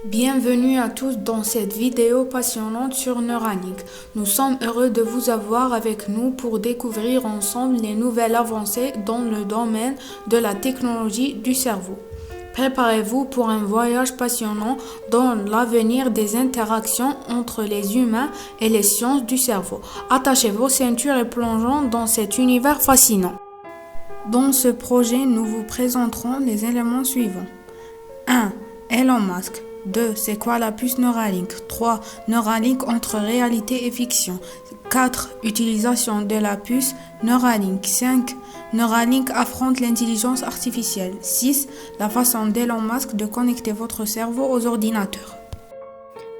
Bienvenue à tous dans cette vidéo passionnante sur Neuralink. Nous sommes heureux de vous avoir avec nous pour découvrir ensemble les nouvelles avancées dans le domaine de la technologie du cerveau. Préparez-vous pour un voyage passionnant dans l'avenir des interactions entre les humains et les sciences du cerveau. Attachez vos ceintures et plongeons dans cet univers fascinant. Dans ce projet, nous vous présenterons les éléments suivants. 1. Elon Musk. 2. C'est quoi la puce Neuralink? 3. Neuralink entre réalité et fiction. 4. Utilisation de la puce Neuralink. 5. Neuralink affronte l'intelligence artificielle. 6. La façon d'Elon Musk de connecter votre cerveau aux ordinateurs.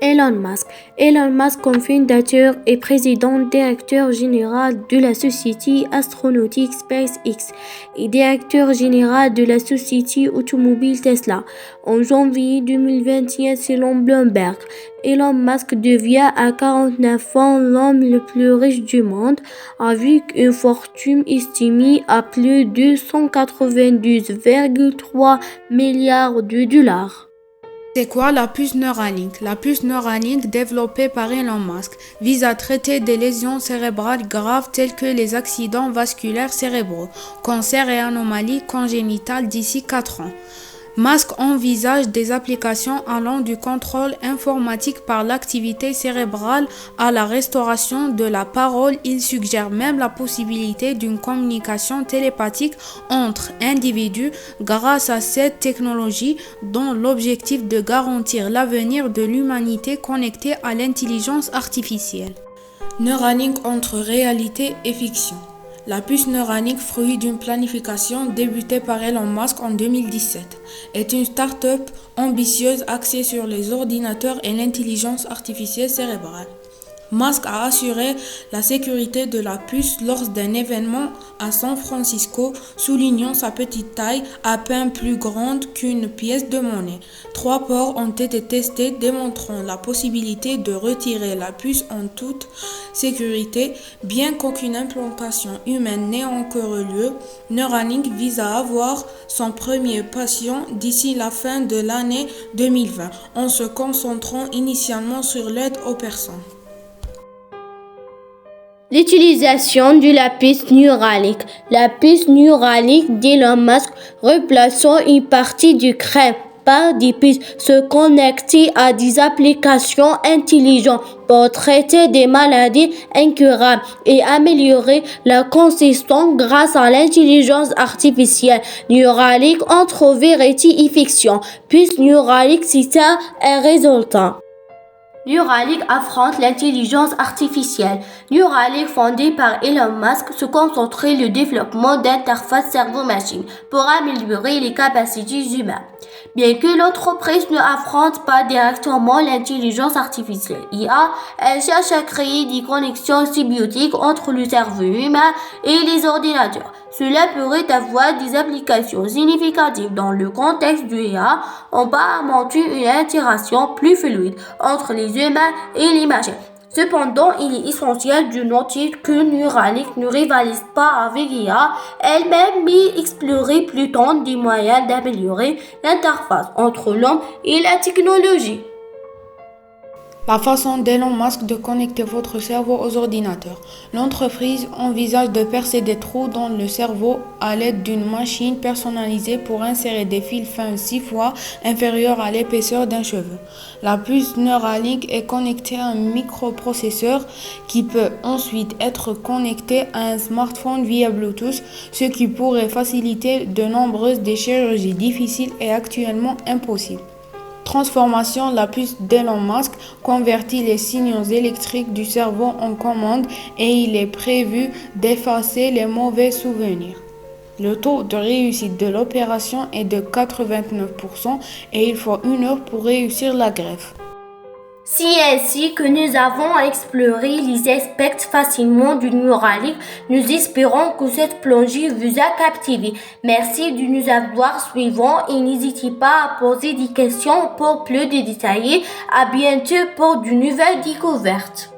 Elon Musk. Elon Musk, cofondateur et président directeur général de la société astronautique SpaceX et directeur général de la société automobile Tesla. En janvier 2021, selon Bloomberg, Elon Musk devient à 49 ans l'homme le plus riche du monde, avec une fortune estimée à plus de 192,3 milliards de dollars. C'est quoi la puce Neuralink? La puce Neuralink, développée par Elon Musk, vise à traiter des lésions cérébrales graves telles que les accidents vasculaires cérébraux, cancers et anomalies congénitales d'ici 4 ans. Musk envisage des applications allant du contrôle informatique par l'activité cérébrale à la restauration de la parole. Il suggère même la possibilité d'une communication télépathique entre individus grâce à cette technologie, dont l'objectif de garantir l'avenir de l'humanité connectée à l'intelligence artificielle. Neuralink entre réalité et fiction. La puce Neuralink, fruit d'une planification débutée par Elon Musk en 2017, est une start-up ambitieuse axée sur les ordinateurs et l'intelligence artificielle cérébrale. Musk a assuré la sécurité de la puce lors d'un événement à San Francisco, soulignant sa petite taille à peine plus grande qu'une pièce de monnaie. 3 ports ont été testés, démontrant la possibilité de retirer la puce en toute sécurité. Bien qu'aucune implantation humaine n'ait encore lieu, Neuralink vise à avoir son premier patient d'ici la fin de l'année 2020, en se concentrant initialement sur l'aide aux personnes. L'utilisation de la puce Neuralink. La puce Neuralink d'Elon Musk remplaçant une partie du crâne par des puces se connecter à des applications intelligentes pour traiter des maladies incurables et améliorer la consistance grâce à l'intelligence artificielle. Neuralink entre vérité et fiction. Puce Neuralink, c'est ça un résultat. Neuralink affronte l'intelligence artificielle. Neuralink, fondé par Elon Musk, se concentre sur le développement d'interfaces cerveau-machine pour améliorer les capacités humaines. Bien que l'entreprise ne affronte pas directement l'intelligence artificielle IA, elle cherche à créer des connexions symbiotiques entre le cerveau humain et les ordinateurs. Cela pourrait avoir des applications significatives dans le contexte du IA en permettant une interaction plus fluide entre les humains et les machines. Cependant, il est essentiel de noter que Neuralink ne rivalise pas avec IA elle-même, mais explorer plutôt des moyens d'améliorer l'interface entre l'homme et la technologie. La façon d'Elon Musk de connecter votre cerveau aux ordinateurs. L'entreprise envisage de percer des trous dans le cerveau à l'aide d'une machine personnalisée pour insérer des fils fins 6 fois inférieurs à l'épaisseur d'un cheveu. La puce Neuralink est connectée à un microprocesseur qui peut ensuite être connecté à un smartphone via Bluetooth, ce qui pourrait faciliter de nombreuses des chirurgies difficiles et actuellement impossibles. Transformation. La puce d'Elon Musk convertit les signaux électriques du cerveau en commandes et il est prévu d'effacer les mauvais souvenirs. Le taux de réussite de l'opération est de 89% et il faut 1 heure pour réussir la greffe. C'est ainsi que nous avons exploré les aspects facilement du Neuralink. Nous espérons que cette plongée vous a captivé. Merci de nous avoir suivis et n'hésitez pas à poser des questions pour plus de détails. À bientôt pour de nouvelles découvertes.